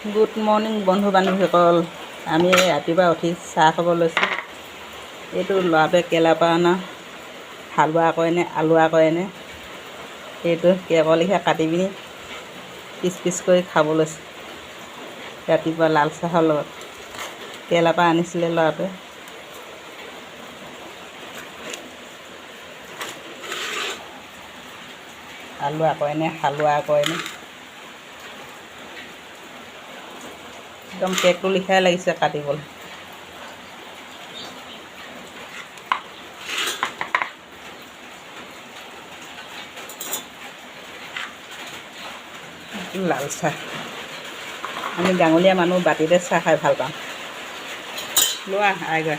Good morning বন্ধু বান্ধৱীসকল। আমি ৰাতিপুৱা উঠি চাহ খাব লৈছোঁ। এইটো ল'ৰাটোৱে কেৰেলাৰ পৰা অনা হালোৱা কৰেনে আলুৱা কৰেনে, এইটো কেৱলিখা কাটি পিনি পিচ পিচ কৰি খাব লৈছোঁ ৰাতিপুৱা লাল চাহৰ লগত। কেৰেলাৰ পৰা আনিছিলে ল'ৰাটোৱে। আলুৱা কৰেনে হালোৱা কৰেনে, একদম কেকটো লিখাই লাগিছে কাটিবলৈ। লাল চাহ, আমি গাঁৱলীয়া মানুহ বাতিতে চাহ খাই ভাল পাওঁ। লোৱা আইগা